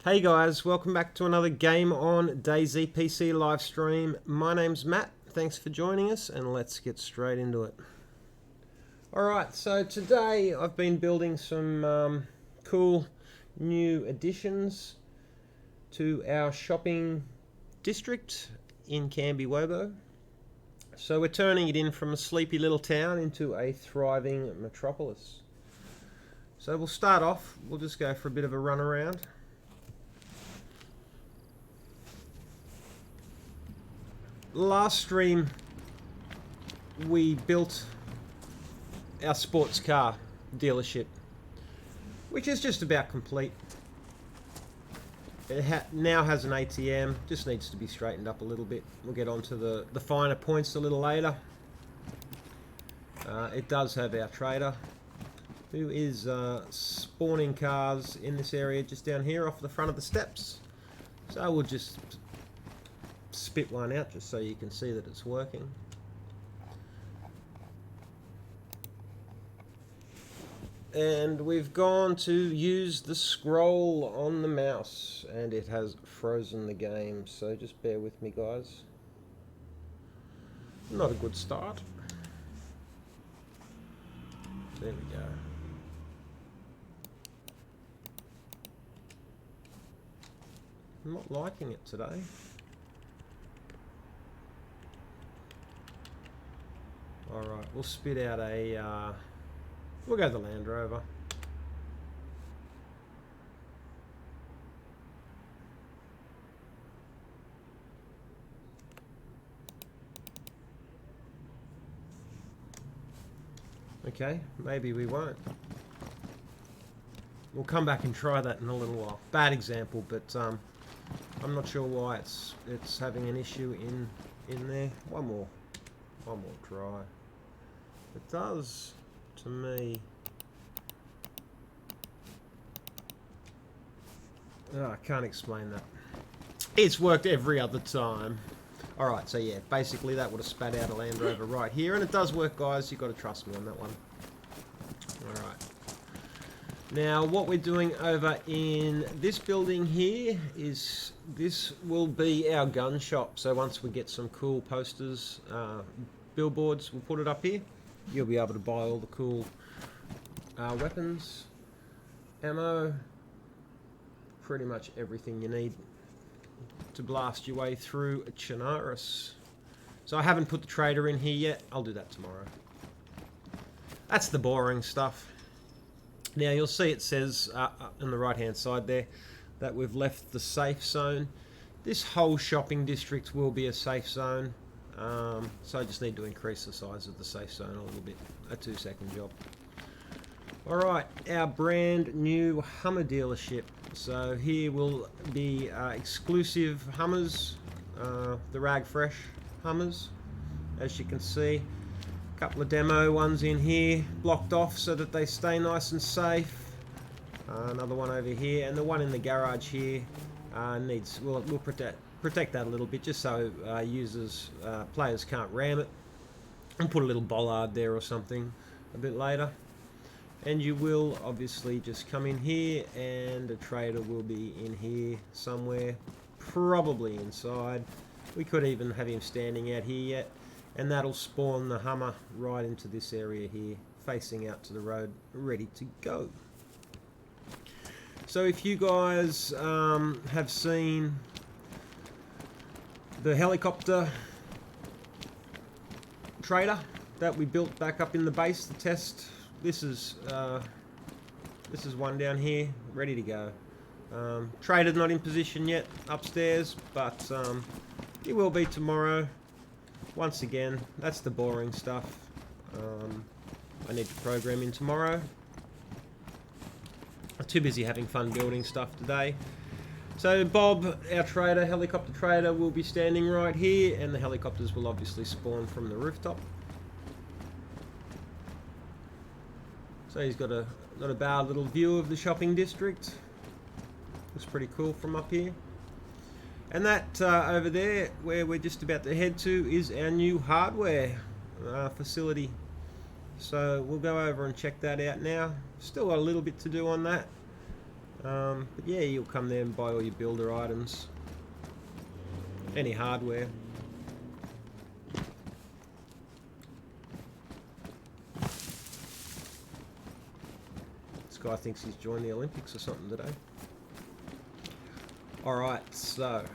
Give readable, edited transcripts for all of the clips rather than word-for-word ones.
Hey guys, welcome back to another game on DayZ PC live stream. My name's Matt, thanks for joining us and let's get straight into it. Alright, so today I've been building some cool new additions to our shopping district in Kambiwobo. So we're turning it in from a sleepy little town into a thriving metropolis. So we'll start off, we'll just go for a bit of a run around. Last stream we built our sports car dealership, which is just about complete. It now has an ATM, just needs to be straightened up a little bit. We'll get on to the finer points a little later. It does have our trader, who is spawning cars in this area just down here off the front of the steps. So we'll just spit one out just so you can see that it's working. And we've gone to use the scroll on the mouse and it has frozen the game, so just bear with me guys. Not a good start. There we go. I'm not liking it today. Alright, we'll spit out a, we'll go the Land Rover. Okay, maybe we won't. We'll come back and try that in a little while. Bad example, but I'm not sure why it's having an issue in there. One more try. It does, to me. Oh, I can't explain that. It's worked every other time. Alright, so yeah, basically that would have spat out a Land Rover right here, and it does work guys, you've got to trust me on that one. Alright. Now what we're doing over in this building here is, this will be our gun shop. So once we get some cool posters, billboards, we'll put it up here. You'll be able to buy all the cool weapons, ammo, pretty much everything you need to blast your way through Chenarus. So I haven't put the trader in here yet, I'll do that tomorrow. That's the boring stuff. Now you'll see it says on the right hand side there that we've left the safe zone. This whole shopping district will be a safe zone. So I just need to increase the size of the safe zone a little bit. A 2-second job. Alright, our brand new Hummer dealership. So here will be exclusive Hummers, the Rag Fresh Hummers, as you can see. A couple of demo ones in here, blocked off so that they stay nice and safe. Another one over here, and the one in the garage here we'll protect that a little bit, just so players can't ram it, and put a little bollard there or something a bit later. And you will obviously just come in here, and the trader will be in here somewhere, probably inside. We could even have him standing out here yet, and that'll spawn the Hummer right into this area here, facing out to the road, ready to go. So if you guys have seen the helicopter trader that we built back up in the base to test, this is one down here, ready to go. Trader's not in position yet upstairs, but he will be tomorrow. Once again, that's the boring stuff. I need to program in tomorrow. I'm too busy having fun building stuff today. So Bob, our trader, helicopter trader, will be standing right here, and the helicopters will obviously spawn from the rooftop. So he's got a bad little view of the shopping district. Looks pretty cool from up here. And that over there, where we're just about to head to, is our new hardware facility. So we'll go over and check that out now. Still got a little bit to do on that. But yeah, you'll come there and buy all your builder items, any hardware. This guy thinks he's joined the Olympics or something today. Alright, so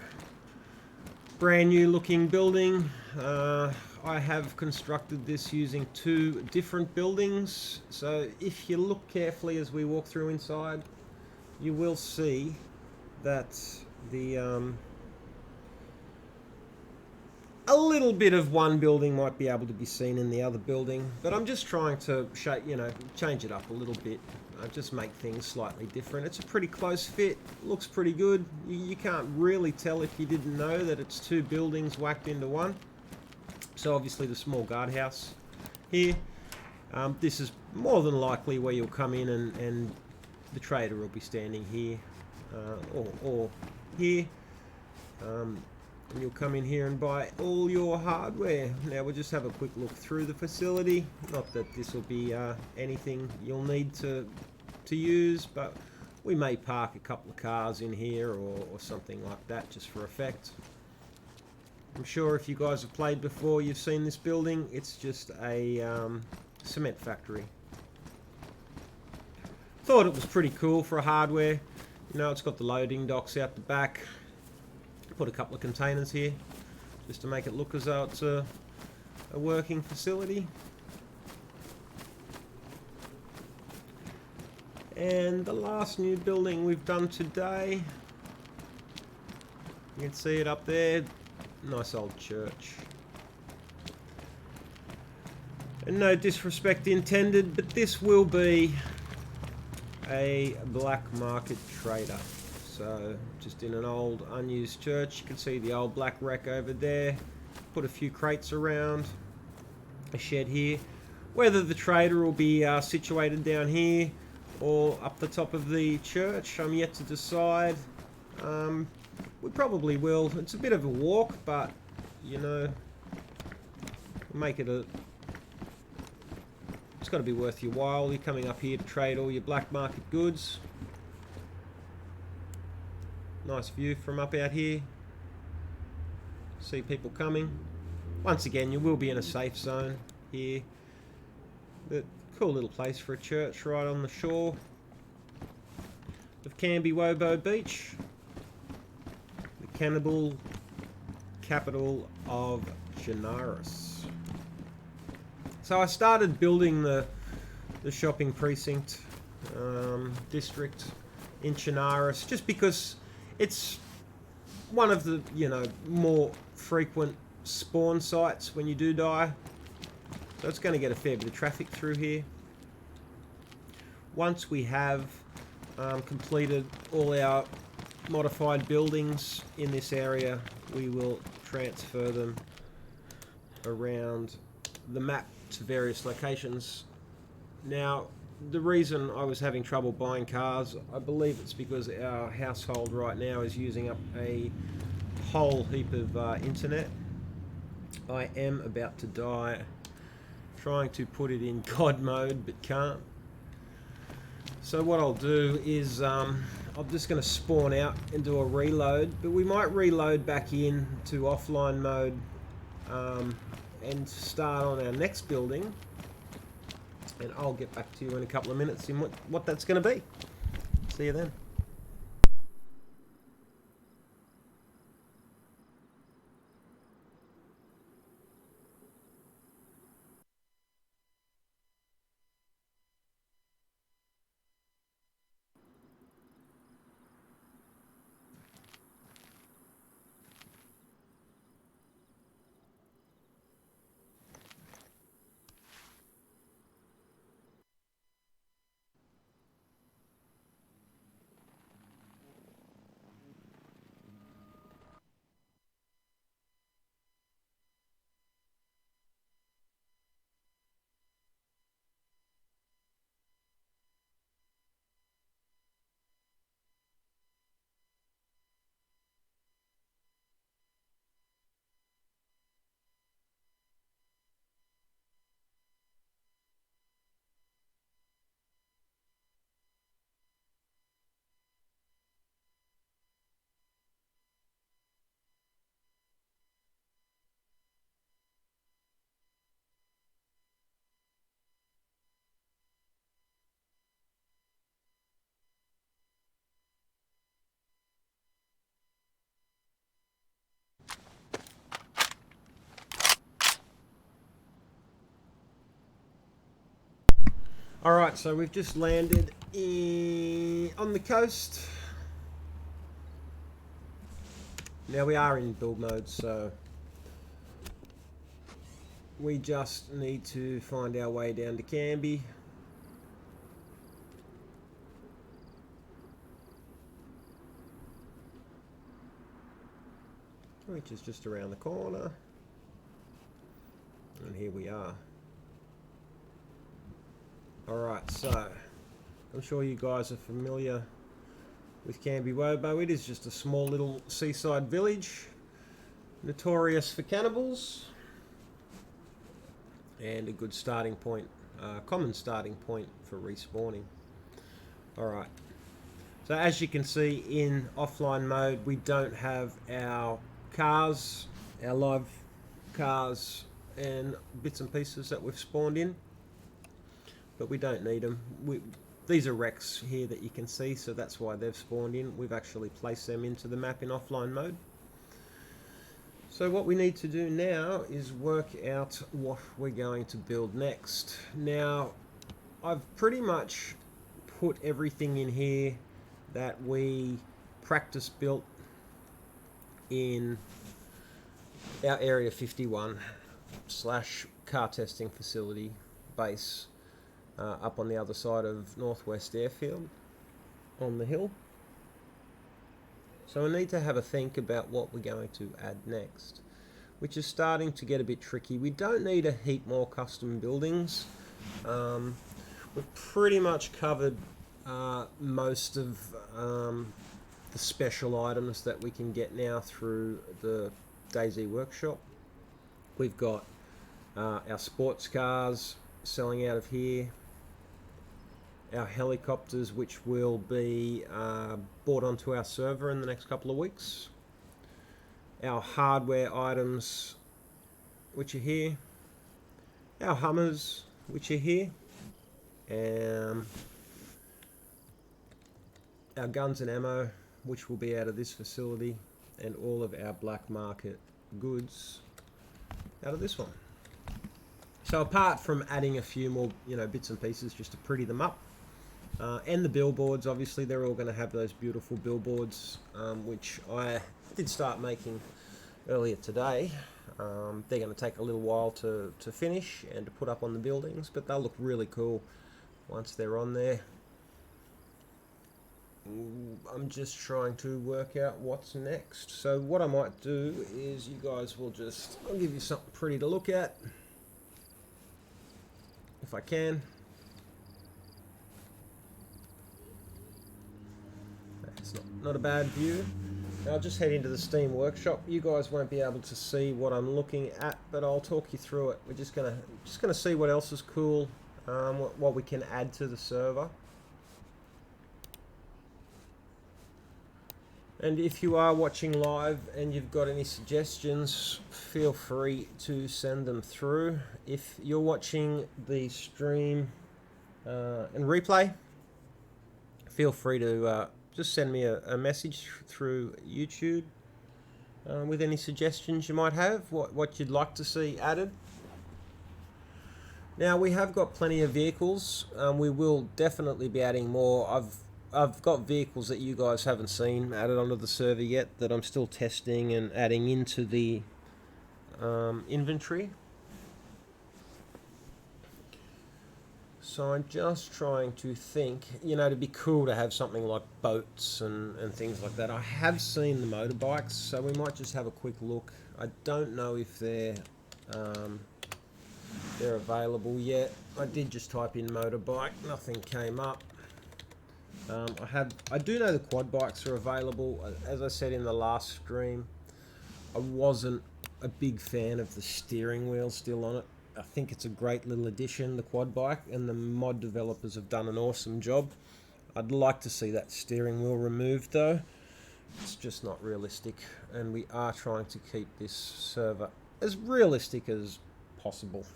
brand new looking building. I have constructed this using 2 different buildings, so if you look carefully as we walk through inside, you will see that the a little bit of one building might be able to be seen in the other building, but I'm just trying to shape, change it up a little bit, just make things slightly different. It's a pretty close fit, looks pretty good. You can't really tell if you didn't know that it's 2 buildings whacked into one. So obviously the small guardhouse here, this is more than likely where you'll come in and the trader will be standing here or here. And you'll come in here and buy all your hardware. Now we'll just have a quick look through the facility. Not that this will be anything you'll need to use, but we may park a couple of cars in here or something like that just for effect. I'm sure if you guys have played before, you've seen this building. It's just a cement factory. Thought it was pretty cool for a hardware. It's got the loading docks out the back. Put a couple of containers here just to make it look as though it's a working facility. And the last new building we've done today, you can see it up there, nice old church. And no disrespect intended, but this will be a black market trader. So just in an old unused church, you can see the old black wreck over there. Put a few crates around, a shed here. Whether the trader will be situated down here or up the top of the church, I'm yet to decide. We probably will. It's a bit of a walk, but make it it's got to be worth your while. You're coming up here to trade all your black market goods. Nice view from up out here. See people coming. Once again, you will be in a safe zone here. But cool little place for a church right on the shore of Kambiwobo Beach, the cannibal capital of Chenarus. So I started building the shopping precinct district in Chenarus just because it's one of the, more frequent spawn sites when you do die. So it's going to get a fair bit of traffic through here. Once we have completed all our modified buildings in this area, we will transfer them around the map to various locations. Now, the reason I was having trouble buying cars, I believe it's because our household right now is using up a whole heap of internet. I am about to die trying to put it in God mode, but can't. So what I'll do is I'm just going to spawn out and do a reload, but we might reload back in to offline mode and start on our next building. And I'll get back to you in a couple of minutes in what that's going to be. See you then. Alright, so we've just landed on the coast. Now we are in build mode, so we just need to find our way down to Kambi. Which is just around the corner. And here we are. Alright, so I'm sure you guys are familiar with Kambiwobo. It is just a small little seaside village, notorious for cannibals, and a good starting point, common starting point for respawning. Alright, so as you can see in offline mode, we don't have our cars, our live cars and bits and pieces that we've spawned in, but we don't need them. These are wrecks here that you can see, so that's why they've spawned in. We've actually placed them into the map in offline mode. So what we need to do now is work out what we're going to build next. Now, I've pretty much put everything in here that we practice built in our Area 51 / car testing facility base up on the other side of Northwest Airfield on the hill. So we need to have a think about what we're going to add next, which is starting to get a bit tricky. We don't need a heap more custom buildings. We've pretty much covered most of the special items that we can get now through the DayZ workshop. We've got our sports cars selling out of here, our helicopters, which will be brought onto our server in the next couple of weeks, our hardware items, which are here, our Hummers, which are here, our guns and ammo, which will be out of this facility, and all of our black market goods out of this one. So apart from adding a few more, bits and pieces just to pretty them up, and the billboards, obviously they're all going to have those beautiful billboards, which I did start making earlier today. They're going to take a little while to finish and to put up on the buildings, but they'll look really cool once they're on there. I'm just trying to work out what's next. So what I might do is you guys will I'll give you something pretty to look at, if I can. It's not a bad view. Now I'll just head into the Steam workshop. You guys won't be able to see what I'm looking at, but I'll talk you through it. We're just gonna see what else is cool, what we can add to the server. And if you are watching live and you've got any suggestions, feel free to send them through. If you're watching the stream and replay, feel free to just send me a message through YouTube with any suggestions you might have, what you'd like to see added. Now we have got plenty of vehicles. We will definitely be adding more. I've got vehicles that you guys haven't seen added onto the server yet that I'm still testing and adding into the inventory. So I'm just trying to think, it'd be cool to have something like boats and things like that. I have seen the motorbikes, so we might just have a quick look. I don't know if they're available yet. I did just type in motorbike, nothing came up. I do know the quad bikes are available. As I said in the last stream, I wasn't a big fan of the steering wheel still on it. I think it's a great little addition, the quad bike, and the mod developers have done an awesome job. I'd like to see that steering wheel removed though. It's just not realistic, and we are trying to keep this server as realistic as possible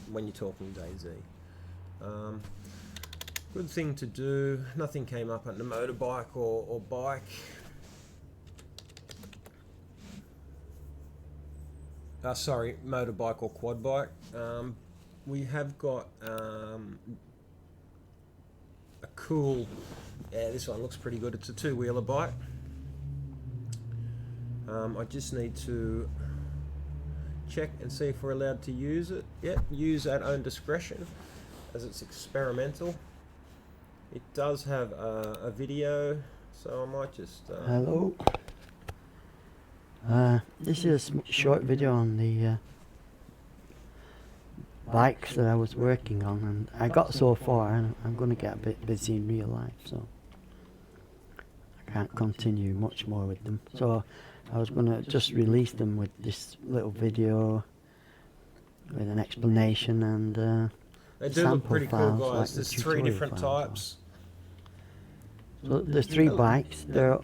when you're talking DayZ. Good thing to do. Nothing came up under motorbike or bike. Sorry, motorbike or quad bike. We have got a cool, yeah, this one looks pretty good. It's a two-wheeler bike. I just need to check and see if we're allowed to use it. Yep, use at own discretion, as it's experimental. It does have a video, so I might just... Hello. This is a short video on the bikes that I was working on, and I got so far, and I'm going to get a bit busy in real life, so I can't continue much more with them. So I was going to just release them with this little video with an explanation and they do look pretty cool, guys. like There's three different types. So there's three bikes. They're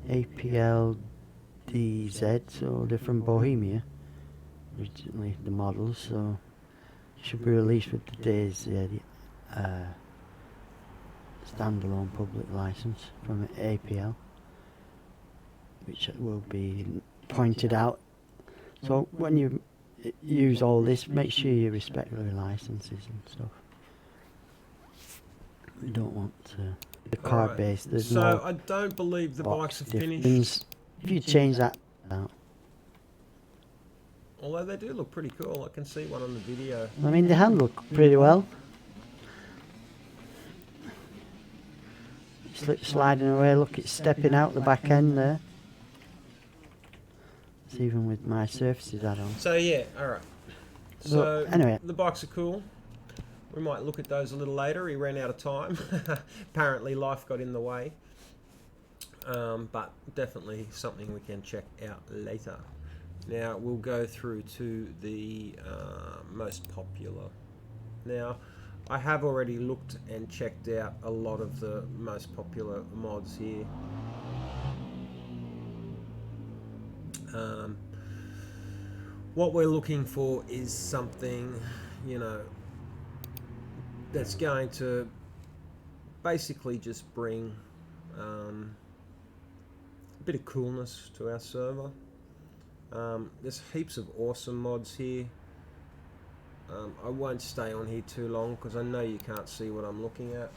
APL DZ, so they're from Bohemia originally, the models, so should be released with the DayZ standalone public license from APL, which will be pointed out. So when you use all this, make sure you respect the licenses and stuff. We don't want the card base. There's so no I don't believe the bikes are finished. If you change that out. Although they do look pretty cool. I can see one on the video. I mean, they handle pretty well. Sliding away, look, it's stepping out the back end there. It's even with my surfaces add-on. So yeah, alright. So anyway, the bikes are cool. We might look at those a little later. He ran out of time. Apparently life got in the way. But definitely something we can check out later. Now we'll go through to the most popular. Now I have already looked and checked out a lot of the most popular mods here. What we're looking for is something, you know, that's going to basically just bring a bit of coolness to our server. There's heaps of awesome mods here. I won't stay on here too long because I know you can't see what I'm looking at.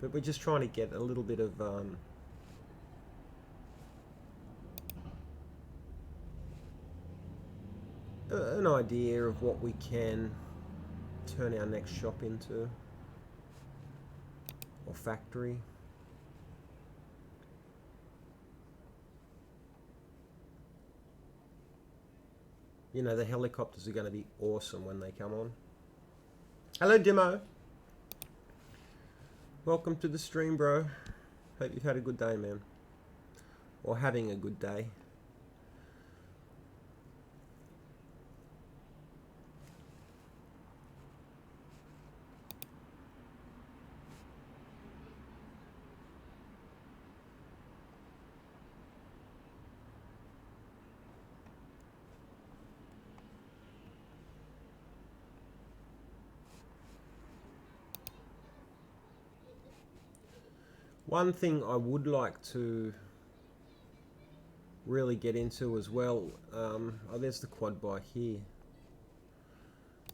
But we're just trying to get a little bit of an idea of what we can turn our next shop into, or factory. You know, the helicopters are going to be awesome when they come on. Hello, Demo. Welcome to the stream, bro. Hope you've had a good day, man. Or having a good day. One thing I would like to really get into as well, oh, there's the quad bike here.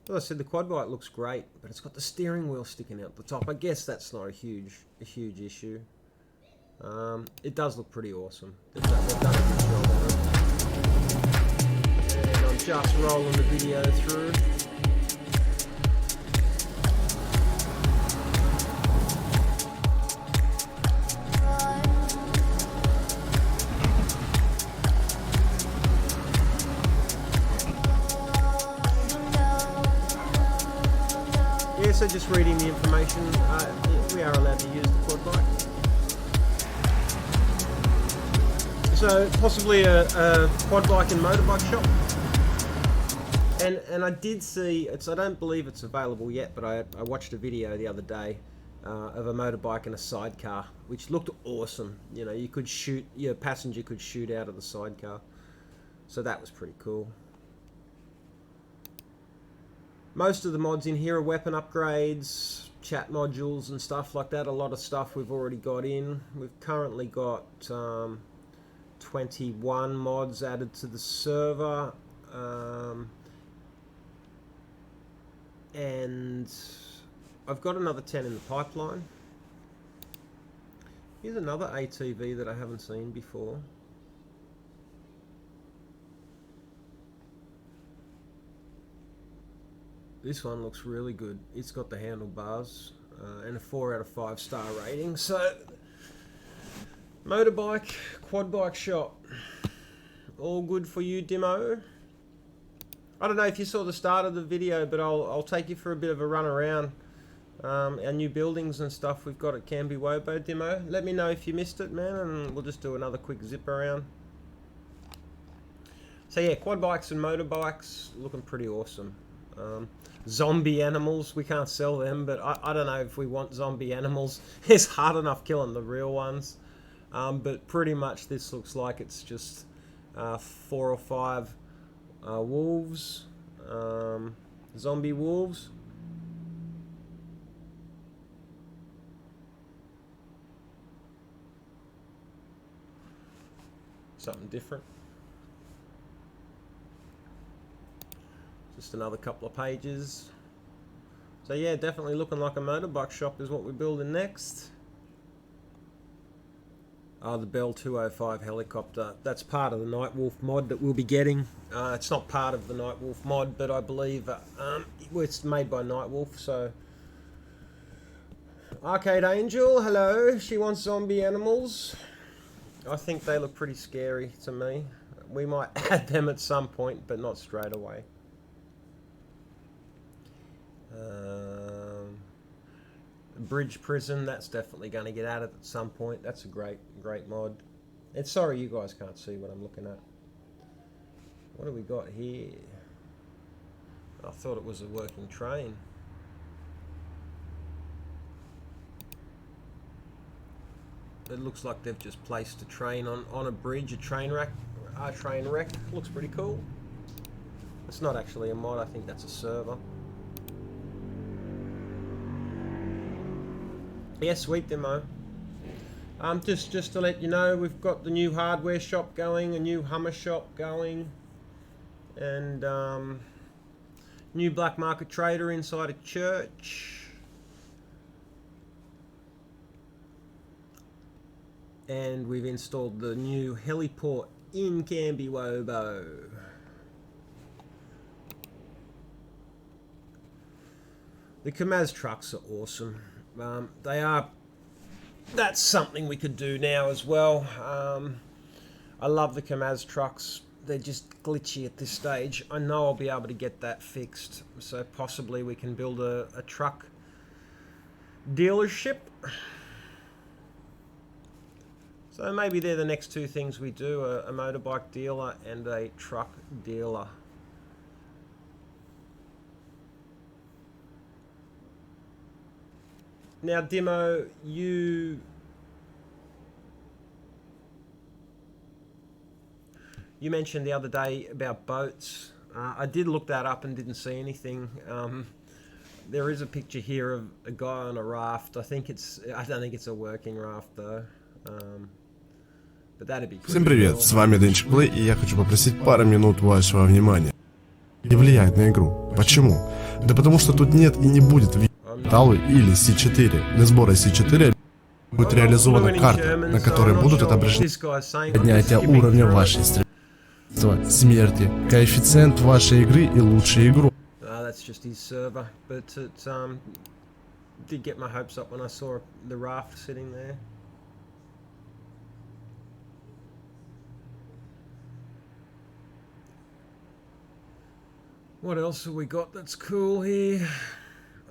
Well, I said the quad bike looks great, but it's got the steering wheel sticking out the top. I guess that's not a huge issue. It does look pretty awesome. They've done a good job on it. And I'm just rolling the video through. So just reading the information, we are allowed to use the quad bike. So possibly a quad bike and motorbike shop. And I did see, I don't believe it's available yet, but I watched a video the other day of a motorbike and a sidecar, which looked awesome. You know, you could shoot, your passenger could shoot out of the sidecar. So that was pretty cool. Most of the mods in here are weapon upgrades, chat modules and stuff like that. A lot of stuff we've already got in. We've currently got 21 mods added to the server. And I've got another 10 in the pipeline. Here's another ATV that I haven't seen before. This one looks really good. It's got the handlebars and a 4 out of 5 star rating. So, motorbike, quad bike shop. All good for you, Dimo. I don't know if you saw the start of the video, but I'll take you for a bit of a run around our new buildings and stuff we've got at Kambiwobo, Dimo. Let me know if you missed it, man, and we'll just do another quick zip around. So yeah, quad bikes and motorbikes looking pretty awesome. Zombie animals, we can't sell them, but I don't know if we want zombie animals. It's hard enough killing the real ones. But pretty much this looks like it's just 4 or 5 wolves, zombie wolves. Something different. Just another couple of pages. So yeah, definitely looking like a motorbike shop is what we're building next. Oh, the Bell 205 helicopter. That's part of the Nightwolf mod that we'll be getting. It's not part of the Nightwolf mod, but I believe it's made by Nightwolf, so... Arcade Angel, hello. She wants zombie animals. I think they look pretty scary to me. We might add them at some point, but not straight away. Bridge Prison, that's definitely going to get added at some point. That's a great mod. And sorry you guys can't see what I'm looking at. What do we got here? I thought it was a working train. It looks like they've just placed a train on a bridge, a train wreck. Looks pretty cool. It's not actually a mod, I think that's a server. Yeah, sweet demo. Just to let you know, we've got the new hardware shop going, a new Hummer shop going, and new black market trader inside a church. And we've installed the new heliport in Kambiwobo. The Kamaz trucks are awesome. That's something we could do now as well. I love the Kamaz trucks. They're just glitchy at this stage. I know I'll be able to get that fixed. So possibly we can build a truck dealership. So maybe they're the next two things we do, a motorbike dealer and a truck dealer. Now, Dimo, you mentioned the other day about boats. I did look that up and didn't see anything. There is a picture here of a guy on a raft. I don't think it's a working raft though. But that'd be cool. Всем привет, с вами DayZ Play, и я хочу попросить пару минут вашего внимания. И влияет на игру. Почему? Да потому что тут нет и не будет Талы или C4. Для сбора C4 будет реализована карта, на которой будут отображены поднятия уровня вашей стрельбы, смерти, коэффициент вашей игры и лучшей игру. That's just his server, but it did get my hopes up when I saw the raft sitting there. What else have we got that's cool here?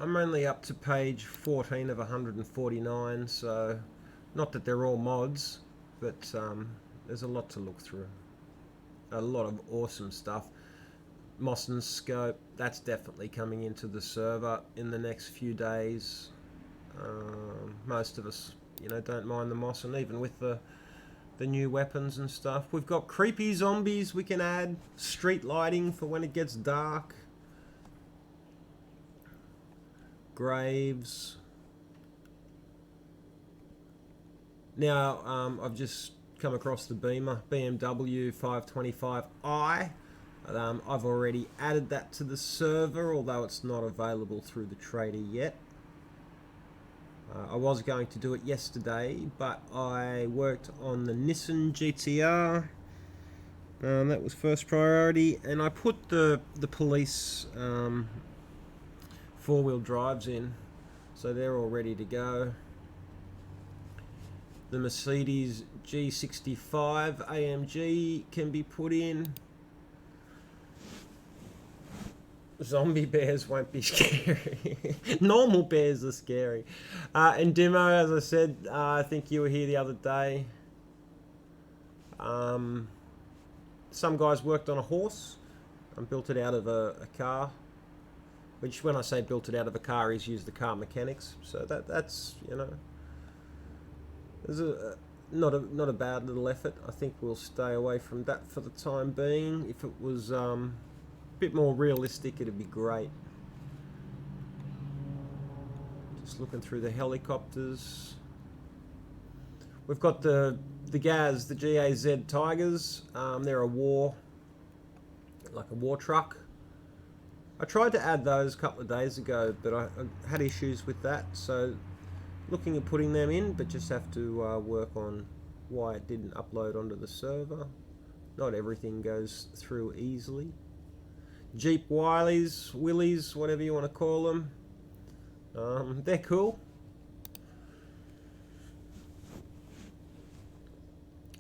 I'm only up to page 14 of 149, so not that they're all mods, but there's a lot to look through. A lot of awesome stuff. Mosson's scope, that's definitely coming into the server in the next few days. Most of us, don't mind the Mosson, even with the new weapons and stuff. We've got creepy zombies we can add, street lighting for when it gets dark. Graves. Now, I've just come across the Beamer, BMW 525i. I've already added that to the server, although it's not available through the trader yet. I was going to do it yesterday, but I worked on the Nissan GTR. That was first priority, and I put the police four-wheel drives in, so they're all ready to go. The Mercedes G65 AMG can be put in. Zombie bears won't be scary. Normal bears are scary. And Demo, as I said, I think you were here the other day. Some guys worked on a horse and built it out of a car. Which, when I say built it out of a car, he's used the car mechanics. So that's, you know, there's not a bad little effort. I think we'll stay away from that for the time being. If it was bit more realistic, it'd be great. Just looking through the helicopters. We've got the GAZ, the GAZ Tigers. They're a war truck. I tried to add those a couple of days ago, but I had issues with that, so looking at putting them in, but just have to work on why it didn't upload onto the server. Not everything goes through easily. Jeep Willies, whatever you want to call them. They're cool.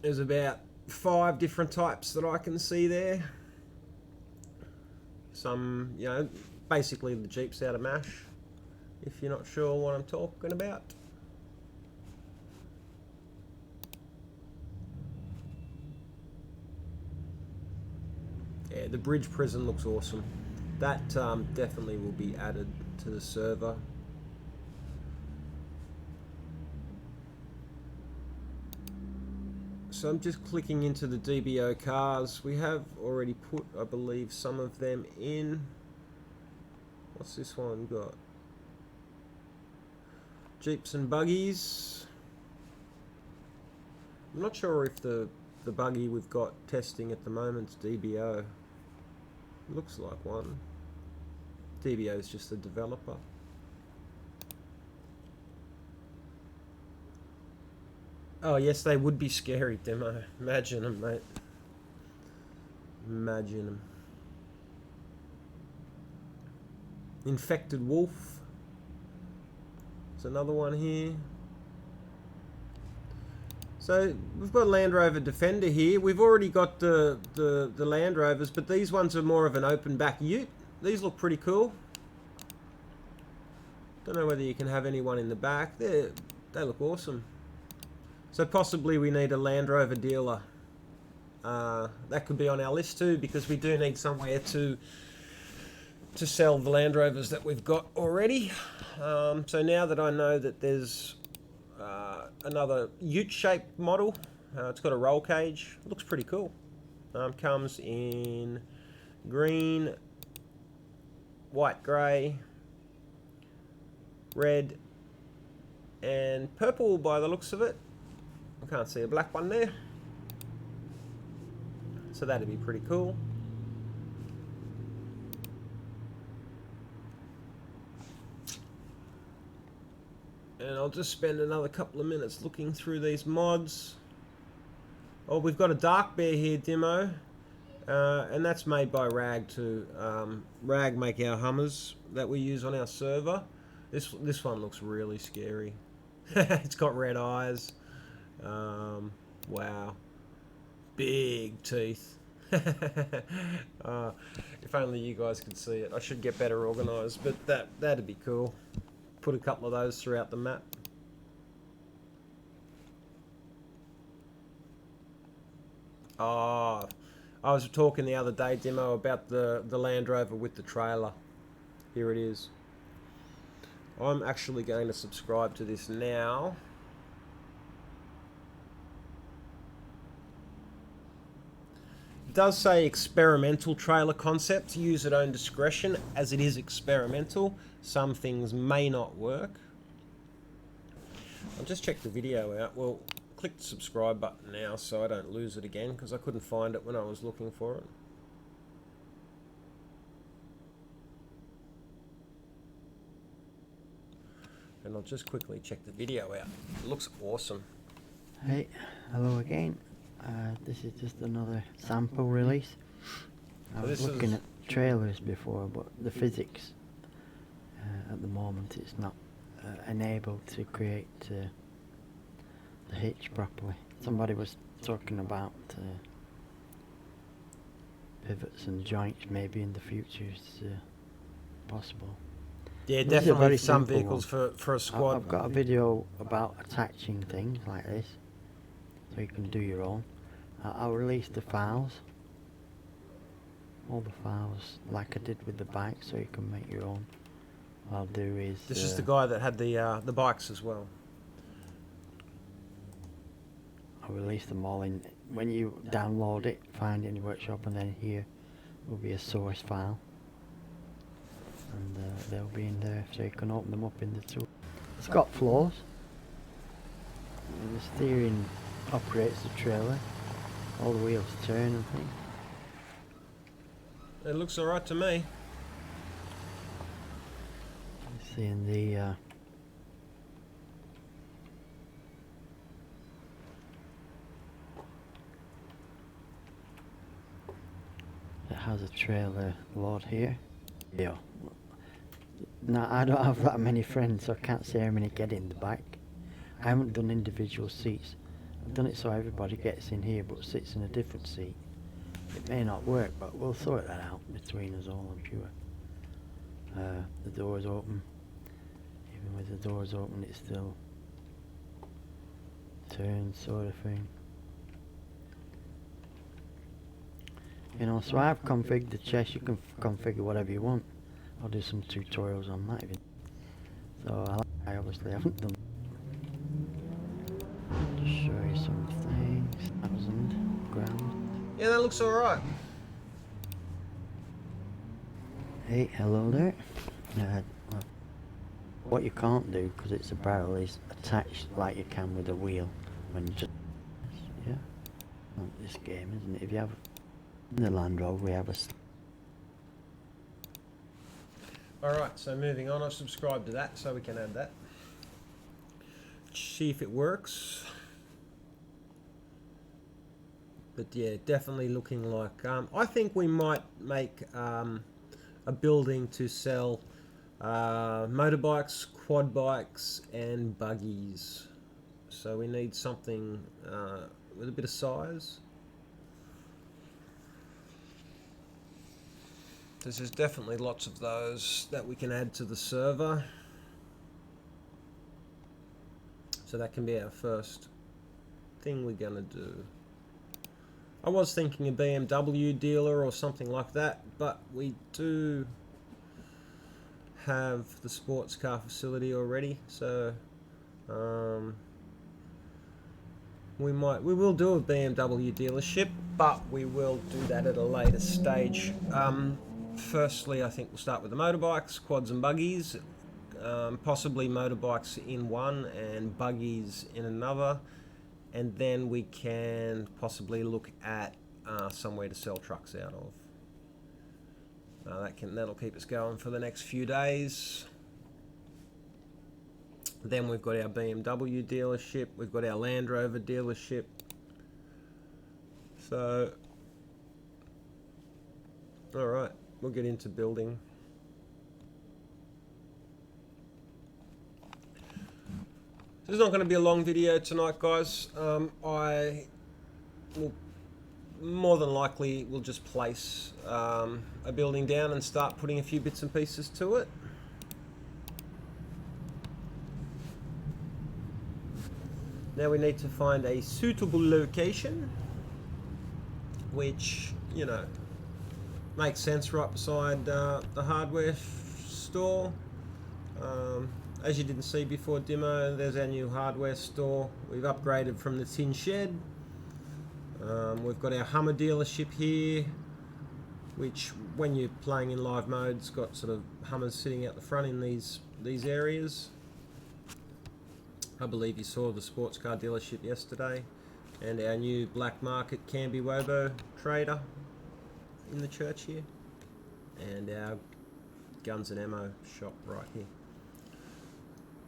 There's about 5 different types that I can see there. Some, you know, basically the Jeeps out of MASH, if you're not sure what I'm talking about. Yeah, the bridge prison looks awesome. That definitely will be added to the server. So I'm just clicking into the DBO cars. We have already put, I believe, some of them in. What's this one got? Jeeps and buggies. I'm not sure if the buggy we've got testing at the moment is DBO. Looks like one. DBO is just the developer. Oh yes, they would be scary, Demo. Imagine them, mate. Imagine them. Infected wolf. There's another one here. So we've got a Land Rover Defender here. We've already got the Land Rovers, but these ones are more of an open back ute. These look pretty cool. Don't know whether you can have anyone in the back. They look awesome. So possibly we need a Land Rover dealer. That could be on our list too, because we do need somewhere to sell the Land Rovers that we've got already. So now that I know that there's another ute-shaped model, it's got a roll cage. It looks pretty cool. Comes in green, white, grey, red, and purple by the looks of it. I can't see a black one there. So that'd be pretty cool. And I'll just spend another couple of minutes looking through these mods. Oh, we've got a Dark Bear here, Demo. And that's made by Rag to Rag make our Hummers that we use on our server. This one looks really scary. It's got red eyes. Wow. Big teeth. If only you guys could see it. I should get better organised, but that'd be cool. Put a couple of those throughout the map. Oh, I was talking the other day, Demo, about the Land Rover with the trailer. Here it is. I'm actually going to subscribe to this now. It does say experimental trailer concept. Use at own discretion, as it is experimental. Some things may not work. I'll just check the video out. Well, click the subscribe button now so I don't lose it again, because I couldn't find it when I was looking for it. and I'll just quickly check the video out. It looks awesome. Hey, hello again. This is just another sample release. I So was this looking is- at trailers before, but the physics at the moment it's not enabled to create the hitch properly. Somebody was talking about pivots and joints maybe in the future is possible. Yeah, This is a definitely very some simple vehicles for a squad. I've got a video about attaching things like this, so you can do your own. I'll release the files, all the files like I did with the bike, so you can make your own. What I'll do is This is the guy that had the bikes as well. I'll release them all in. When you download it, find it in your workshop, and then here will be a source file, and they'll be in there, so you can open them up in the tool. It's got floors. And the steering operates the trailer. All the wheels turn and things. It looks alright to me. Seeing the it has a trailer load here. Yeah. Now I don't have that many friends, so I can't say how many get in the bike. I haven't done individual seats. I've done it so everybody gets in here but sits in a different seat. It may not work, but we'll sort that out between us all, I'm sure. The door's open. Even with the doors open, it still turns, sort of thing. You know, so I've configured the chest. You can configure whatever you want. I'll do some tutorials on that even. So I obviously haven't done. Just show you some things. 1,000 grand. Yeah, that looks alright. Hey, hello there. What you can't do, because it's a barrel, is attach like you can with a wheel when you just, yeah. Not this game, isn't it? If you have in the Land Rover, we have a. Alright, so moving on, I've subscribed to that, so we can add that. See if it works. But yeah, definitely looking like, I think we might make a building to sell motorbikes, quad bikes and buggies. So we need something with a bit of size. There's definitely lots of those that we can add to the server. So that can be our first thing we're gonna do. I was thinking a BMW dealer or something like that, but we do have the sports car facility already, so we will do a BMW dealership, but we will do that at a later stage. Firstly, I think we'll start with the motorbikes, quads and buggies, possibly motorbikes in one and buggies in another, and then we can possibly look at somewhere to sell trucks out of. That'll keep us going for the next few days. Then we've got our BMW dealership, we've got our Land Rover dealership. So, alright, we'll get into building. This is not going to be a long video tonight, guys. I will more than likely will just place a building down and start putting a few bits and pieces to it. Now we need to find a suitable location, which, you know, makes sense right beside the hardware store. As you didn't see before demo, there's our new hardware store. We've upgraded from the tin shed. We've got our Hummer dealership here, which when you're playing in live mode, it's got sort of Hummers sitting out the front in these areas. I believe you saw the sports car dealership yesterday, and our new black market Kambiwobo trader in the church here, and our guns and ammo shop right here.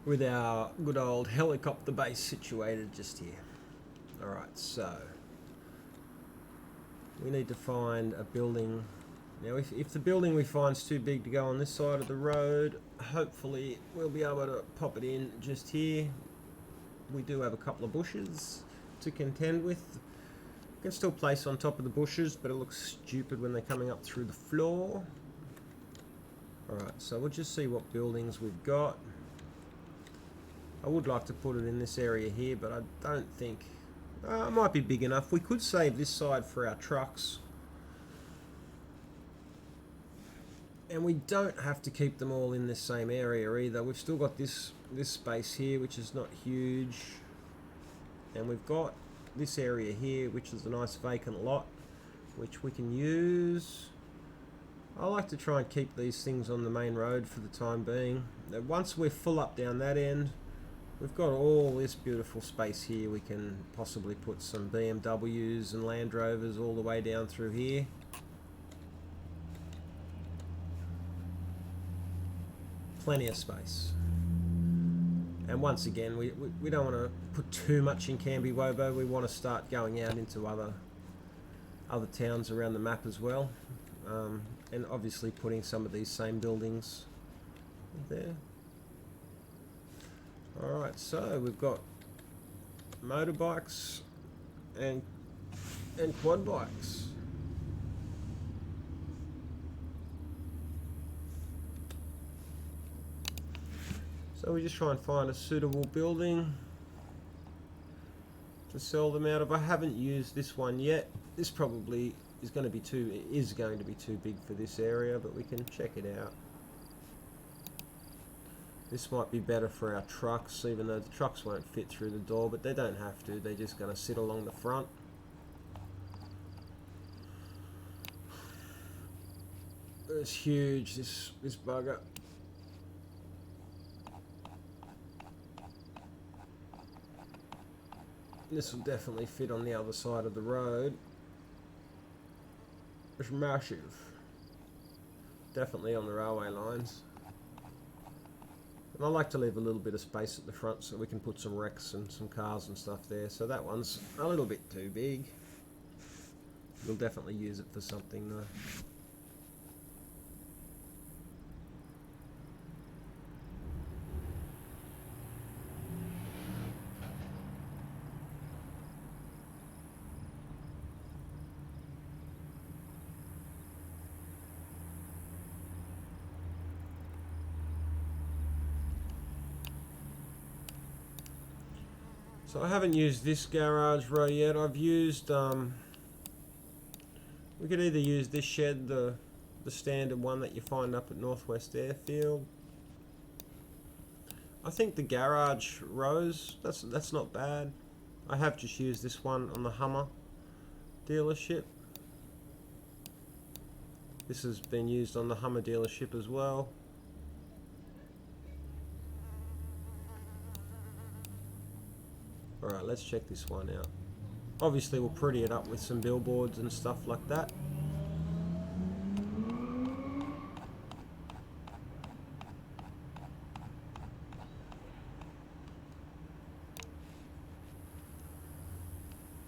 with our good old helicopter base situated just here. Alright, so we need to find a building. Now if the building we find is too big to go on this side of the road, hopefully we'll be able to pop it in just here. We do have a couple of bushes to contend with. We can still place on top of the bushes, but it looks stupid when they're coming up through the floor. Alright, so we'll just see what buildings we've got. I would like to put it in this area here, but I don't think... it might be big enough. We could save this side for our trucks. And we don't have to keep them all in this same area either. We've still got this space here, which is not huge. And we've got this area here, which is a nice vacant lot, which we can use. I like to try and keep these things on the main road for the time being. Now, once we're full up down that end, we've got all this beautiful space here. We can possibly put some BMWs and Land Rovers all the way down through here. Plenty of space. And once again, we don't want to put too much in Kambiwobo. We want to start going out into other towns around the map as well. And obviously putting some of these same buildings there. Alright, so we've got motorbikes and quad bikes. So we just try and find a suitable building to sell them out of. I haven't used this one yet. This probably is going to be too big for this area, but we can check it out. This might be better for our trucks, even though the trucks won't fit through the door, but they don't have to. They're just going to sit along the front. It's huge, this bugger. This will definitely fit on the other side of the road. It's massive. Definitely on the railway lines. And I like to leave a little bit of space at the front so we can put some wrecks and some cars and stuff there. So that one's a little bit too big. We'll definitely use it for something though. So I haven't used this garage row yet. I've used, we could either use this shed, the standard one that you find up at Northwest Airfield. I think the garage rows, that's not bad. I have just used this one on the Hummer dealership. This has been used on the Hummer dealership as well. Alright, let's check this one out. Obviously we'll pretty it up with some billboards and stuff like that.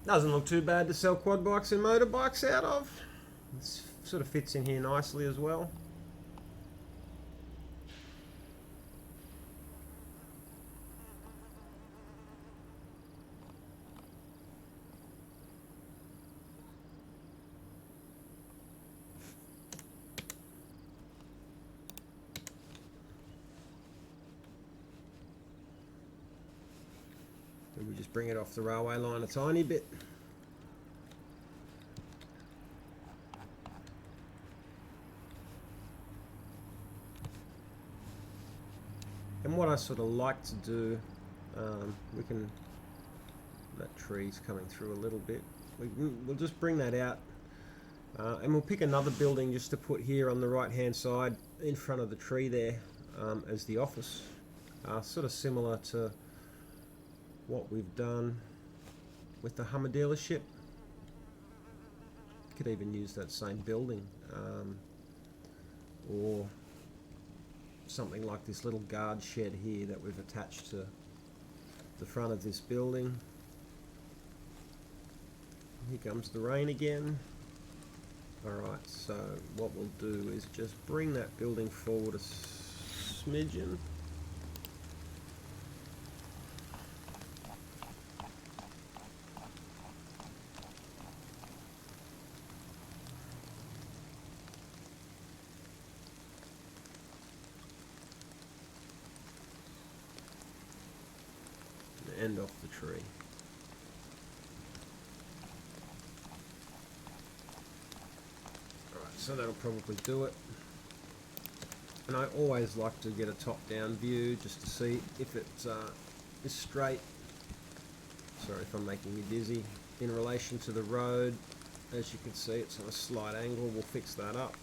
Doesn't look too bad to sell quad bikes and motorbikes out of. It sort of fits in here nicely as well. We just bring it off the railway line a tiny bit. And what I sort of like to do, that tree's coming through a little bit. We'll just bring that out and we'll pick another building just to put here on the right hand side in front of the tree there as the office. Sort of similar to what we've done with the Hummer dealership. Could even use that same building, or something like this little guard shed here that we've attached to the front of this building. Here comes the rain again. Alright, so what we'll do is just bring that building forward a smidgen. End off the tree. Alright, so that'll probably do it. And I always like to get a top-down view just to see if it is straight. Sorry if I'm making you dizzy. In relation to the road, as you can see, it's on a slight angle. We'll fix that up.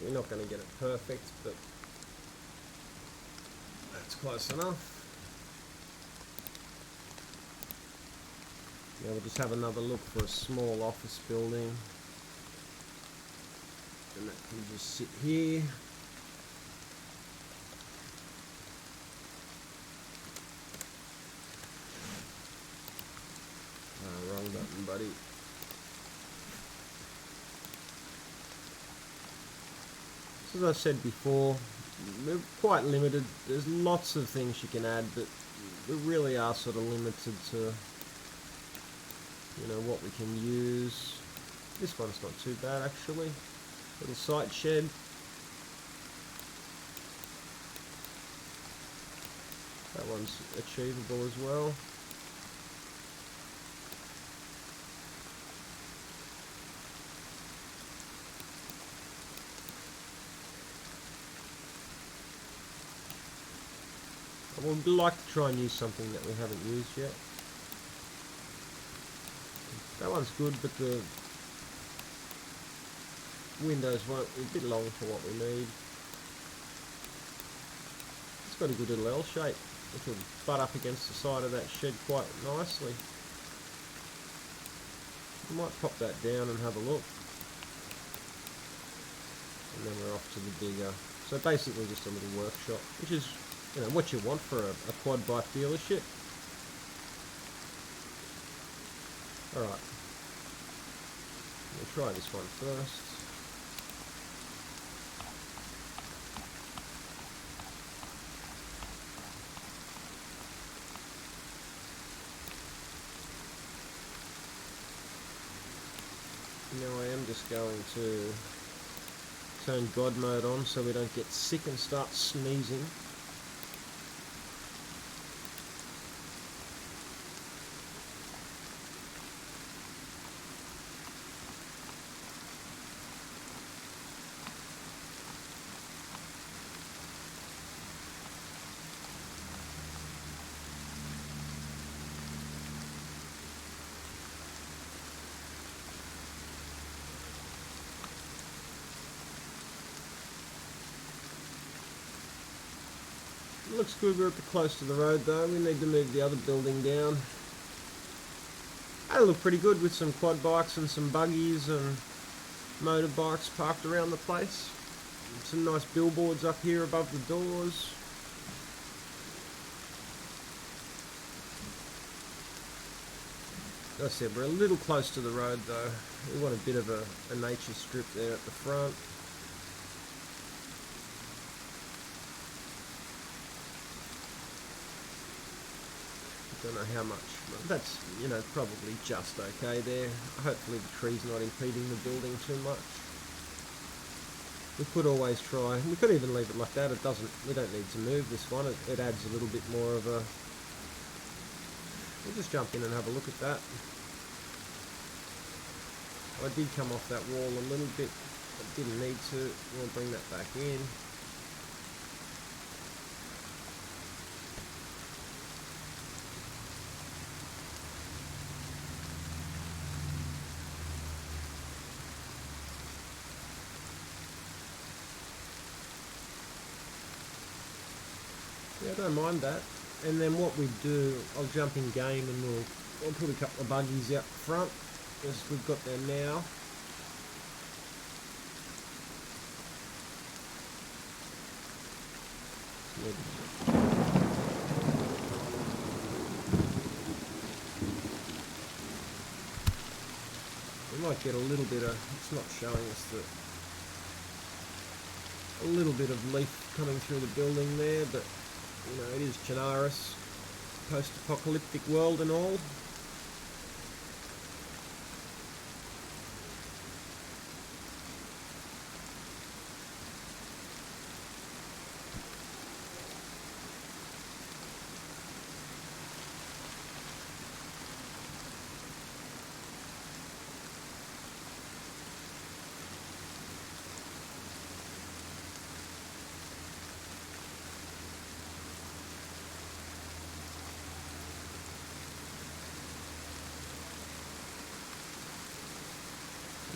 We're not going to get it perfect, but that's close enough. Yeah, we'll just have another look for a small office building. And that can just sit here. Wrong button, buddy. As I said before, we're quite limited. There's lots of things you can add, but we really are sort of limited to, you know, what we can use. This one's not too bad actually. Little site shed. That one's achievable as well. I would like to try and use something that we haven't used yet. That one's good, but the windows won't be a bit long for what we need. It's got a good little L shape, which will butt up against the side of that shed quite nicely. I might pop that down and have a look. And then we're off to the digger. So basically just a little workshop, which is, you know, what you want for a quad bike dealership. Alright. We'll try this one first. Now I am just going to turn God mode on so we don't get sick and start sneezing. Looks good, we're close to the road though. We need to move the other building down. That'll look pretty good with some quad bikes and some buggies and motorbikes parked around the place. Some nice billboards up here above the doors. As I said, we're a little close to the road though. We want a bit of a nature strip there at the front. Don't know how much. That's, you know, probably just okay there. Hopefully the tree's not impeding the building too much. We could always try. We could even leave it like that. It doesn't. We don't need to move this one. It adds a little bit more of a. We'll just jump in and have a look at that. I did come off that wall a little bit. I didn't need to. We'll bring that back in. I don't mind that. And then what we do, I'll jump in game and we'll put a couple of buggies out front, as we've got there now. We might get a little bit of, it's not showing us that, a little bit of leaf coming through the building there, but you know, it is Chenarus, post-apocalyptic world and all.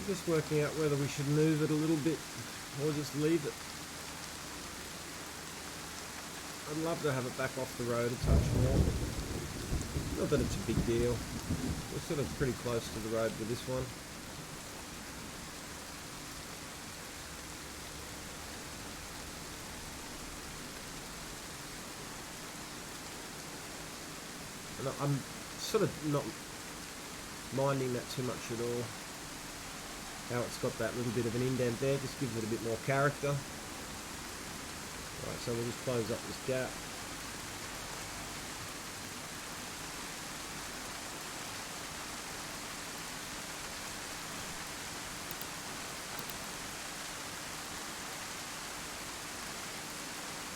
Just working out whether we should move it a little bit or just leave it. I'd love to have it back off the road a touch more. Not that it's a big deal. We're sort of pretty close to the road with this one. And I'm sort of not minding that too much at all. How it's got that little bit of an indent there, just gives it a bit more character. Right, so we'll just close up this gap.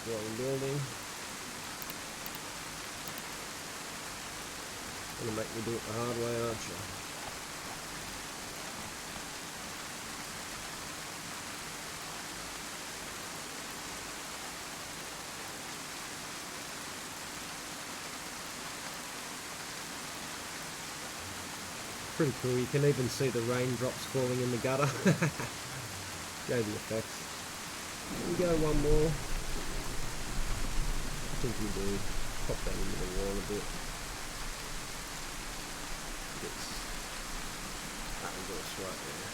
Dwelling building. Gonna make me do it the hard way, aren't you? Pretty cool, you can even see the raindrops falling in the gutter. Go the effects. We go one more. I think we do. Pop that into the wall a bit. That was us right there.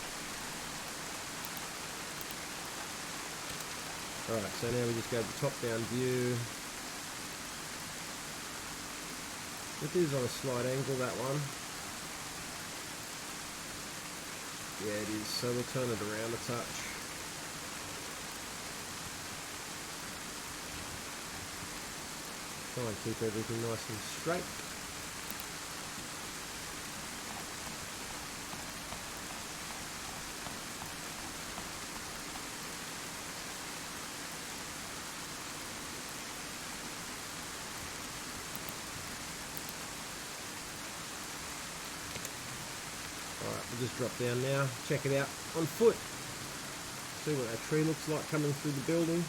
Alright, so now we just go to the top down view. It is on a slight angle, that one. Yeah, it is, so we'll turn it around a touch. Try and keep everything nice and straight. We'll just drop down now, check it out on foot, see what that tree looks like coming through the building.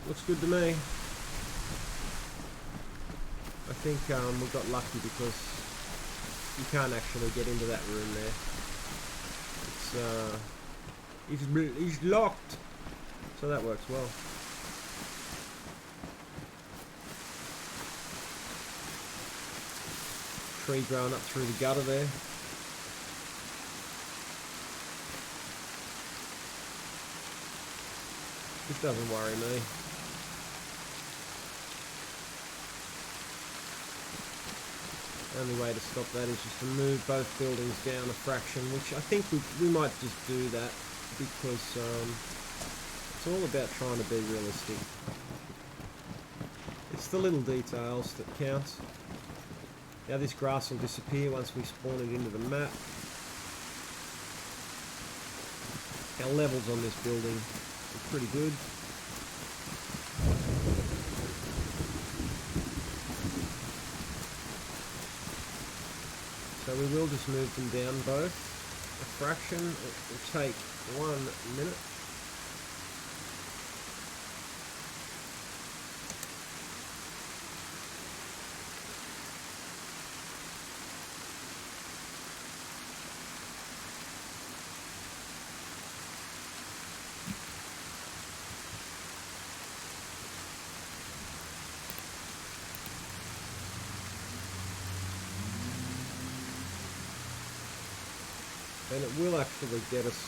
Looks good to me. I think we got lucky because you can't actually get into that room there. It's locked, so that works well. Tree growing up through the gutter there. This doesn't worry me. The only way to stop that is just to move both buildings down a fraction, which I think we might just do that because it's all about trying to be realistic. It's the little details that count. Now this grass will disappear once we spawn it into the map. Our levels on this building are pretty good. So we will just move them down both a fraction. It will take 1 minute. And it will actually get us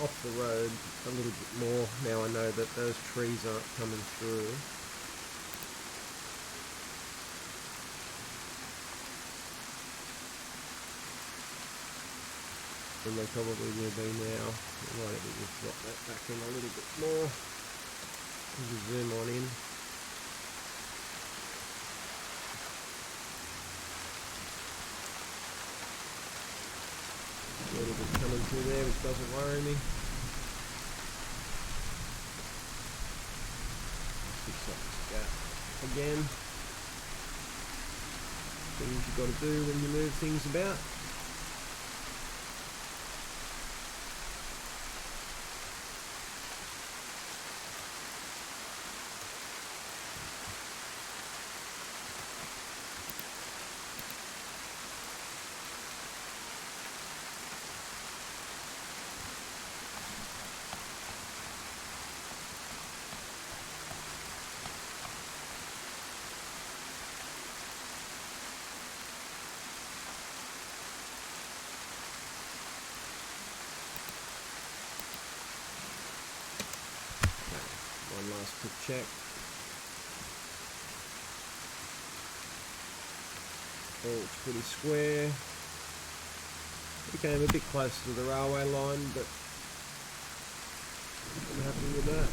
off the road a little bit more. Now I know that those trees aren't coming through. And they probably will be now. Why don't we just drop that back in a little bit more. Zoom on in. A little bit coming through there, which doesn't worry me. Fix up this gap again. Things you've got to do when you move things about. One last quick check. Oh, it's pretty square. We came a bit close to the railway line, but I'm happy with that.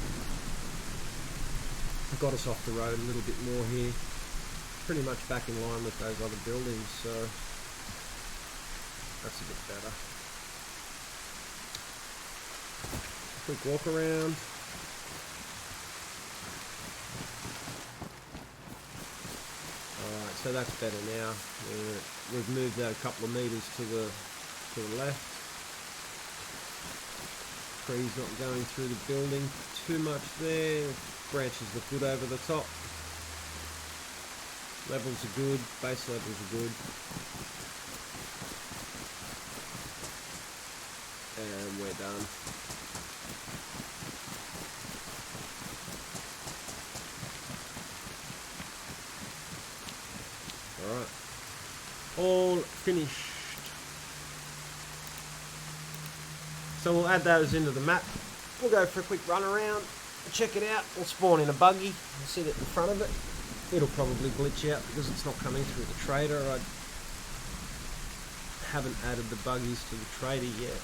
It got us off the road a little bit more here. Pretty much back in line with those other buildings, so that's a bit better. Quick walk around. Alright, so that's better now. We've moved that a couple of metres to the left. Trees not going through the building too much there. Branches look good over the top. Levels are good, base levels are good. And we're done. Alright, all finished. So we'll add those into the map. We'll go for a quick run around, check it out. We'll spawn in a buggy, we'll sit it in front of it. It'll probably glitch out because it's not coming through the trader. I haven't added the buggies to the trader yet.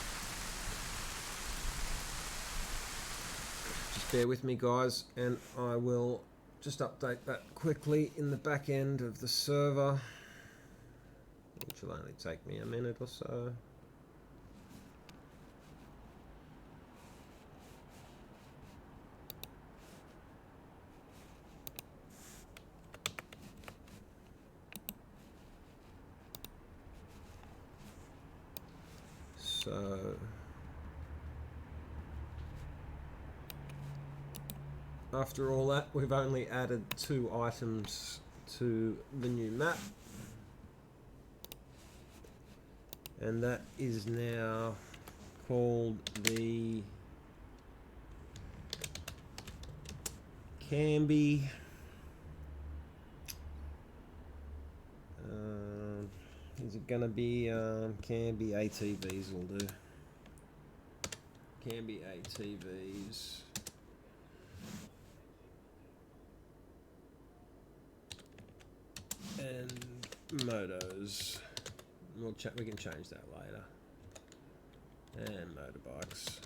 Just bear with me guys, and I will just update that quickly in the back end of the server, which will only take me a minute or so. So after all that, we've only added 2 items to the new map, and that is now called the Kambi. Is it gonna be Kambi ATVs? Will do. Kambi ATVs. And motos. We can change that later. And motorbikes.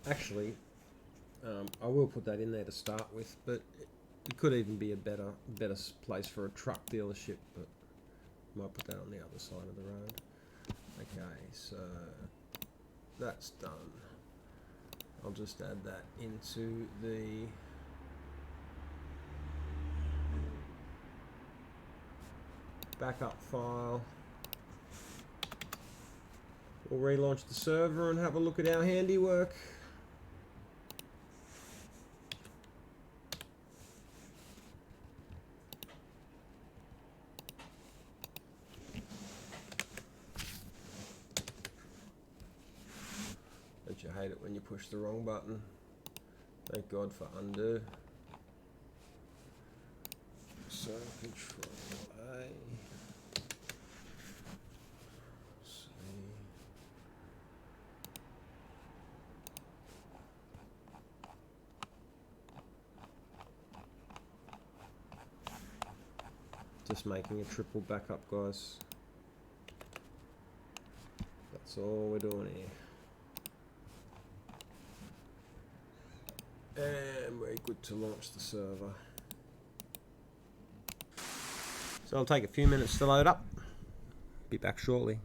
Actually, I will put that in there to start with, but it could even be a better place for a truck dealership, but I might put that on the other side of the road. Okay, so that's done. I'll just add that into the backup file. We'll relaunch the server and have a look at our handiwork. Don't you hate it when you push the wrong button? Thank God for undo. So control A. C. Just making a triple backup, guys. That's all we're doing here. And we're good to launch the server. So it'll take a few minutes to load up. Be back shortly.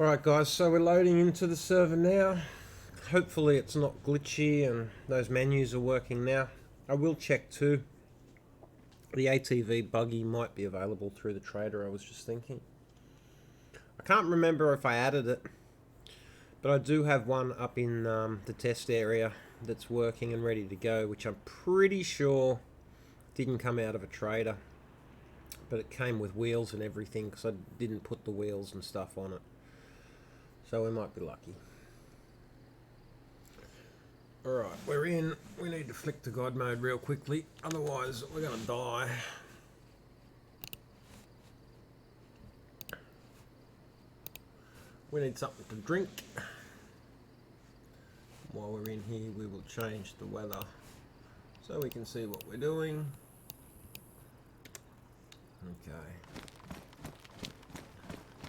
Alright guys, so we're loading into the server now. Hopefully it's not glitchy and those menus are working now. I will check too. The ATV buggy might be available through the trader, I was just thinking. I can't remember if I added it, but I do have one up in the test area that's working and ready to go, which I'm pretty sure didn't come out of a trader. But it came with wheels and everything because I didn't put the wheels and stuff on it. So we might be lucky. Alright, we're in. We need to flick to God mode real quickly, otherwise we're going to die. We need something to drink. While we're in here, we will change the weather so we can see what we're doing. Okay.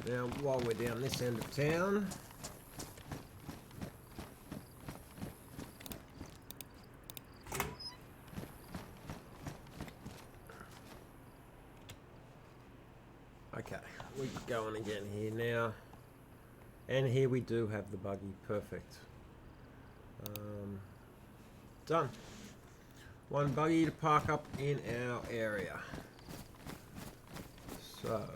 Now, while we're down this end of town, okay, we're going again here now, and here we do have the buggy. Perfect. Done. One buggy to park up in our area. So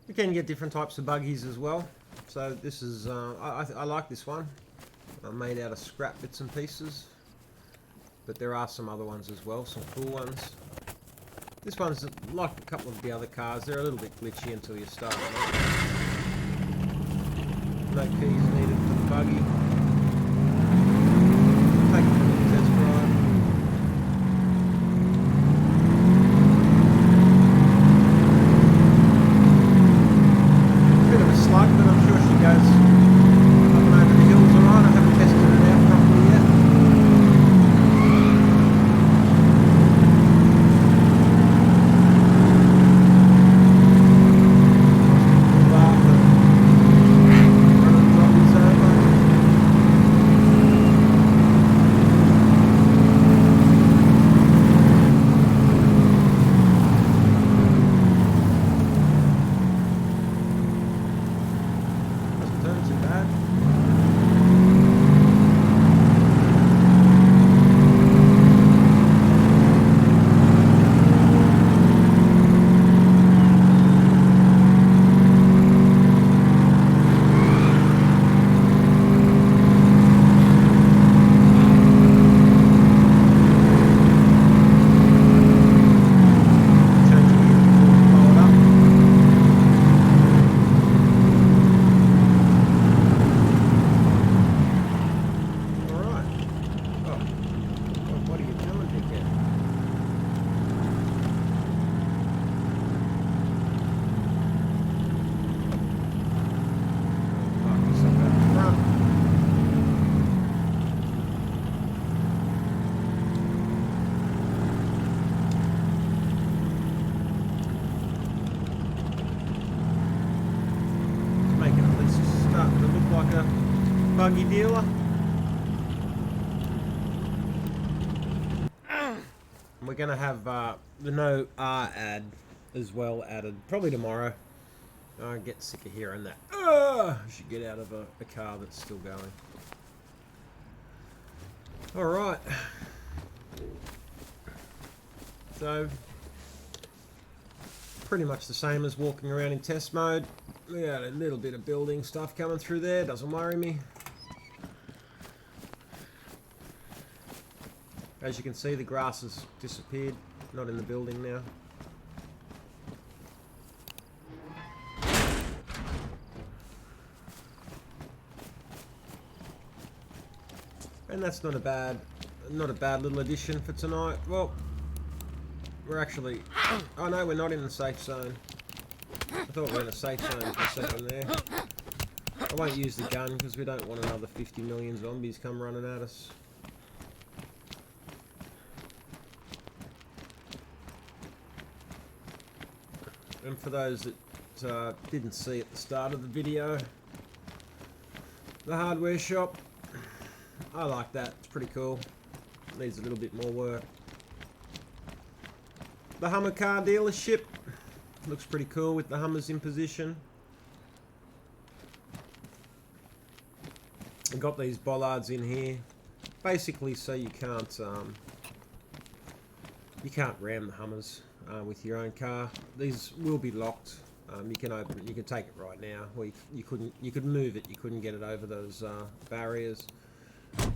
we can get different types of buggies as well. So this is, I like this one. Made out of scrap bits and pieces. But there are some other ones as well, some cool ones. This one's like a couple of the other cars. They're a little bit glitchy until you start them up. No keys needed for the buggy. Take it for a test drive. Bit of a slug, but I'm sure she goes up and over the hills alright. I haven't tested it out properly yet. Buggy dealer. We're gonna have the no R ad as well added probably tomorrow. I get sick of hearing that. I should get out of a car that's still going. All right. So pretty much the same as walking around in test mode. We got a little bit of building stuff coming through there. Doesn't worry me. As you can see, the grass has disappeared, not in the building now. And that's not a bad little addition for tonight. Well, we're actually, oh no, we're not in the safe zone. I thought we were in a safe zone for a second there. I won't use the gun because we don't want another 50 million zombies come running at us. And for those that didn't see at the start of the video, the hardware shop, I like that, it's pretty cool. Needs a little bit more work. The Hummer car dealership looks pretty cool with the Hummers in position. We've got these bollards in here, basically so you can't ram the Hummers with your own car. These will be locked. You can open it, you can take it right now, or you could move it, you couldn't get it over those barriers.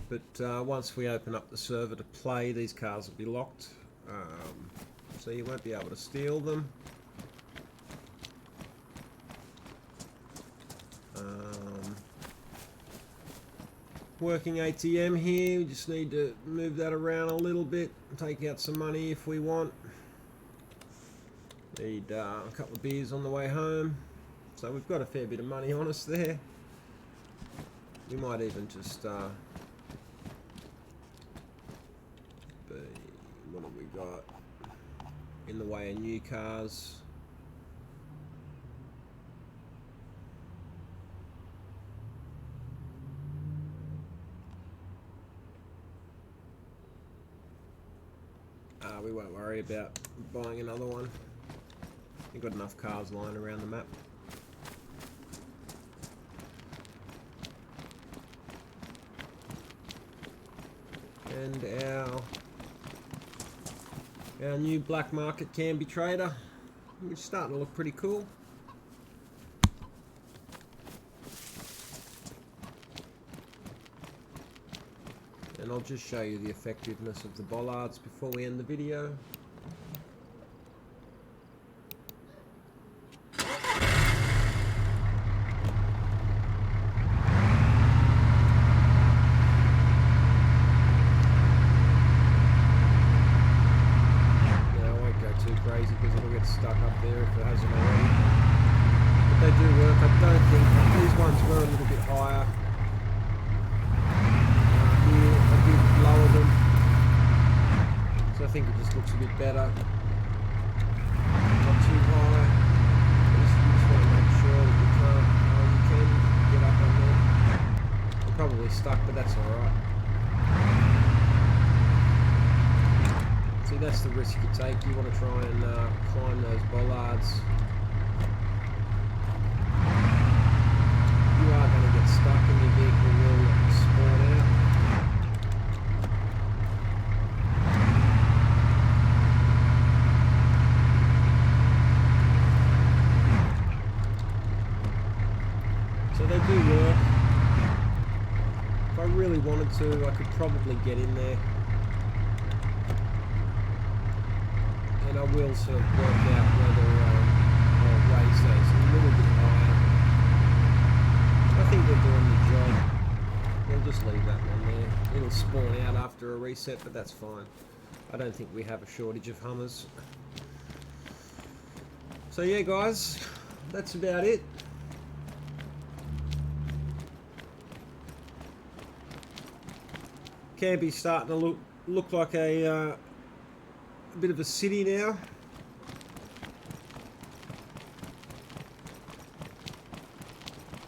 But once we open up the server to play, these cars will be locked, so you won't be able to steal them. Working ATM here, we just need to move that around a little bit, take out some money if we want. Need a couple of beers on the way home, so we've got a fair bit of money on us there. We might even just what have we got in the way of new cars? We won't worry about buying another one. We've got enough cars lying around the map. And our new black market Kambi trader, which is starting to look pretty cool. And I'll just show you the effectiveness of the bollards before we end the video. Stuck up there if it hasn't already. But they do work. I don't think these ones were a little bit higher. Here I did lower them, so I think it just looks a bit better. Not too high. You just want to make sure that you can get up on there. I'm probably stuck, but that's alright. See, that's the risk you take. You want to try and climb those bollards. You are going to get stuck and your vehicle will spawn out. So they do work. If I really wanted to, I could probably get in there. And I will sort of work out whether I'll raise those a little bit higher. I think they're doing the job. We'll just leave that one there. It'll spawn out after a reset, but that's fine. I don't think we have a shortage of Hummers. So yeah, guys, that's about it. Kambi's starting to look like a bit of a city now.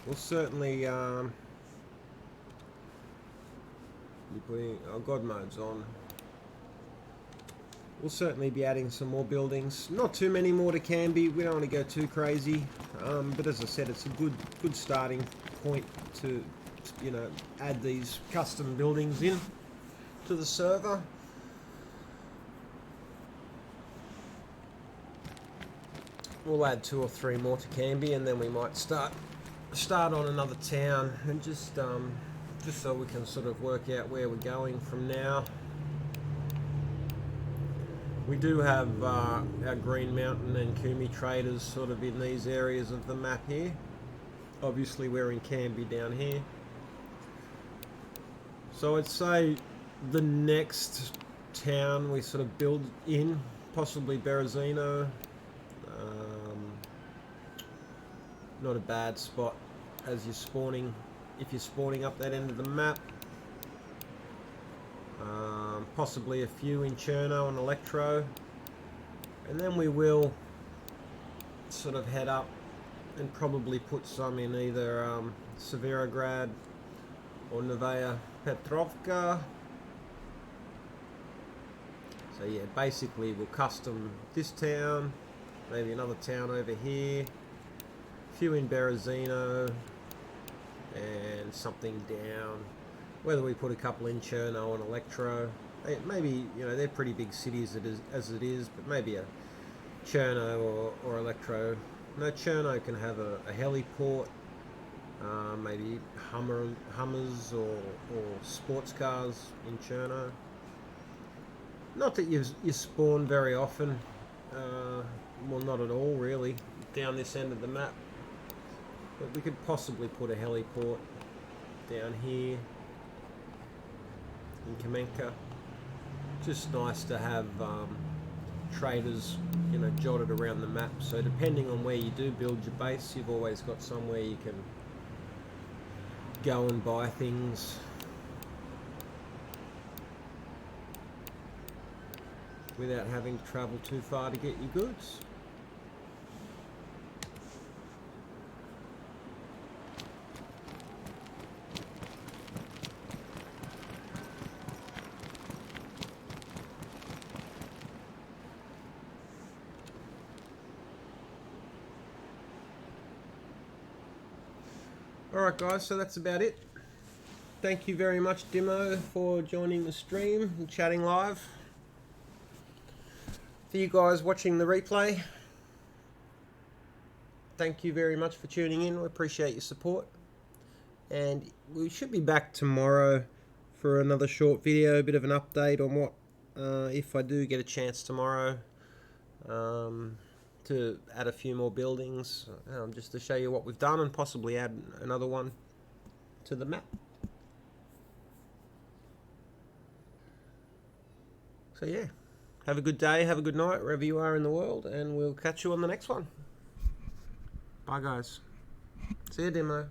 We'll certainly be putting our God mode's on. We'll certainly be adding some more buildings. Not too many more to Kambi. We don't want to go too crazy, but as I said, it's a good starting point to, you know, add these custom buildings in to the server. We'll add 2 or 3 more to Kambi, and then we might start on another town, and just so we can sort of work out where we're going from now. We do have our Green Mountain and Kumi traders sort of in these areas of the map here. Obviously we're in Kambi down here. So I'd say the next town we sort of build in, possibly Berezino. Not a bad spot as you're spawning, if you're spawning up that end of the map. Possibly a few in Cherno and Elektro, and then we will sort of head up and probably put some in either Severograd or Novaya Petrovka. So yeah, basically we'll custom this town, maybe another town over here, a few in Berezino, and something down. Whether we put a couple in Cherno and Elektro, maybe, you know, they're pretty big cities as it is, but maybe a Cherno or Elektro. No, Cherno can have a heliport, maybe Hummers or sports cars in Cherno. Not that you spawn very often, well, not at all really, down this end of the map. But we could possibly put a heliport down here in Kamenka. Just nice to have traders, you know, jotted around the map. So depending on where you do build your base, you've always got somewhere you can go and buy things without having to travel too far to get your goods. Alright guys, so that's about it. Thank you very much, Dimo, for joining the stream and chatting live. For you guys watching the replay, thank you very much for tuning in. We appreciate your support. And we should be back tomorrow for another short video, a bit of an update on what, if I do get a chance tomorrow, to add a few more buildings, just to show you what we've done and possibly add another one to the map. So yeah, have a good day, have a good night wherever you are in the world, and we'll catch you on the next one. Bye guys. See you, Demo.